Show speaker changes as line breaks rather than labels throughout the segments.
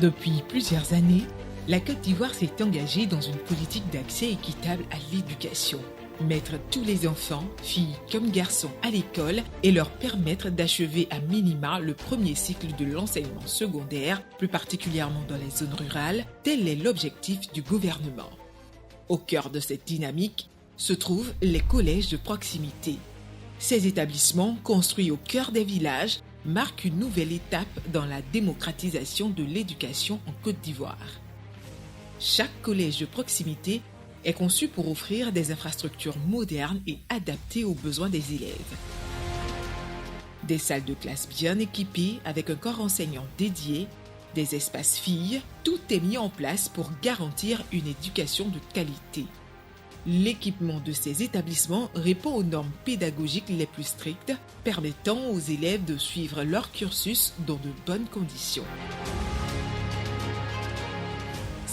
Depuis plusieurs années, la Côte d'Ivoire s'est engagée dans une politique d'accès équitable à l'éducation. Mettre tous les enfants, filles comme garçons, à l'école et leur permettre d'achever à minima le premier cycle de l'enseignement secondaire, plus particulièrement dans les zones rurales, tel est l'objectif du gouvernement. Au cœur de cette dynamique se trouvent les collèges de proximité. Ces établissements, construits au cœur des villages, marquent une nouvelle étape dans la démocratisation de l'éducation en Côte d'Ivoire. Chaque collège de proximité est conçu pour offrir des infrastructures modernes et adaptées aux besoins des élèves. Des salles de classe bien équipées avec un corps enseignant dédié, des espaces filles, tout est mis en place pour garantir une éducation de qualité. L'équipement de ces établissements répond aux normes pédagogiques les plus strictes, permettant aux élèves de suivre leur cursus dans de bonnes conditions.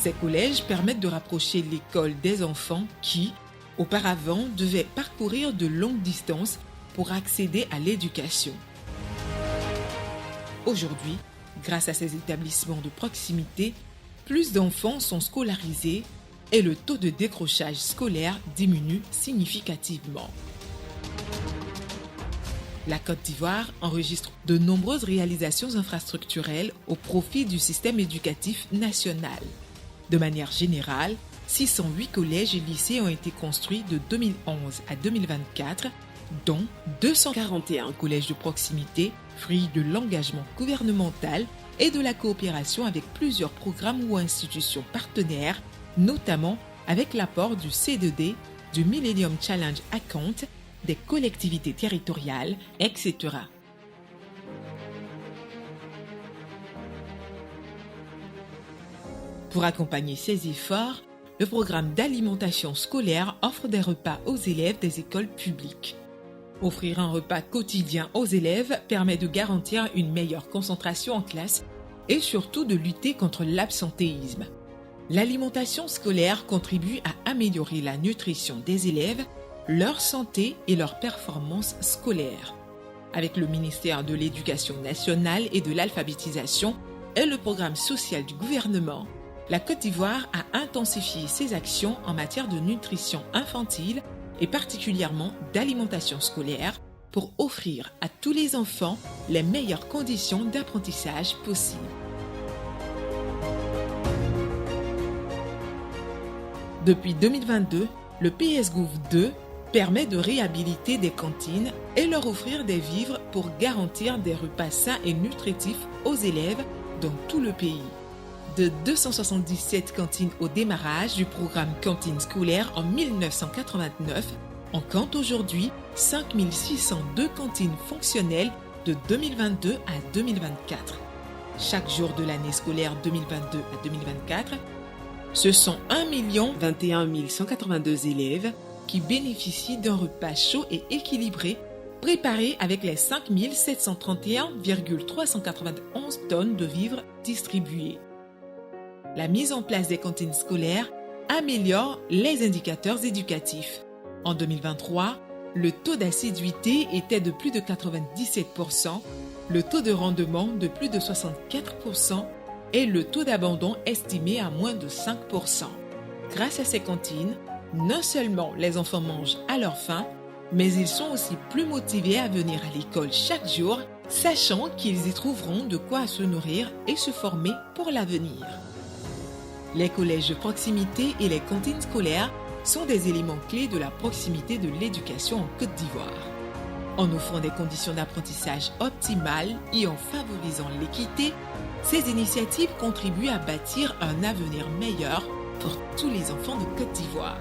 Ces collèges permettent de rapprocher l'école des enfants qui, auparavant, devaient parcourir de longues distances pour accéder à l'éducation. Aujourd'hui, grâce à ces établissements de proximité, plus d'enfants sont scolarisés et le taux de décrochage scolaire diminue significativement. La Côte d'Ivoire enregistre de nombreuses réalisations infrastructurelles au profit du système éducatif national. De manière générale, 608 collèges et lycées ont été construits de 2011 à 2024, dont 241 collèges de proximité, fruits de l'engagement gouvernemental et de la coopération avec plusieurs programmes ou institutions partenaires, notamment avec l'apport du C2D, du Millennium Challenge Account, des collectivités territoriales, etc. Pour accompagner ces efforts, le programme d'alimentation scolaire offre des repas aux élèves des écoles publiques. Offrir un repas quotidien aux élèves permet de garantir une meilleure concentration en classe et surtout de lutter contre l'absentéisme. L'alimentation scolaire contribue à améliorer la nutrition des élèves, leur santé et leur performance scolaire. Avec le ministère de l'Éducation nationale et de l'alphabétisation et le programme social du gouvernement, la Côte d'Ivoire a intensifié ses actions en matière de nutrition infantile et particulièrement d'alimentation scolaire pour offrir à tous les enfants les meilleures conditions d'apprentissage possibles. Depuis 2022, le PSGouv 2 permet de réhabiliter des cantines et leur offrir des vivres pour garantir des repas sains et nutritifs aux élèves dans tout le pays. De 277 cantines au démarrage du programme Cantine scolaire en 1989, on compte aujourd'hui 5602 cantines fonctionnelles de 2022 à 2024. Chaque jour de l'année scolaire 2022 à 2024, ce sont 1 021 182 élèves qui bénéficient d'un repas chaud et équilibré préparé avec les 5 731,391 tonnes de vivres distribués. La mise en place des cantines scolaires améliore les indicateurs éducatifs. En 2023, le taux d'assiduité était de plus de 97%, le taux de rendement de plus de 64% et le taux d'abandon estimé à moins de 5%. Grâce à ces cantines, non seulement les enfants mangent à leur faim, mais ils sont aussi plus motivés à venir à l'école chaque jour, sachant qu'ils y trouveront de quoi se nourrir et se former pour l'avenir. Les collèges de proximité et les cantines scolaires sont des éléments clés de la proximité de l'éducation en Côte d'Ivoire. En offrant des conditions d'apprentissage optimales et en favorisant l'équité, ces initiatives contribuent à bâtir un avenir meilleur pour tous les enfants de Côte d'Ivoire.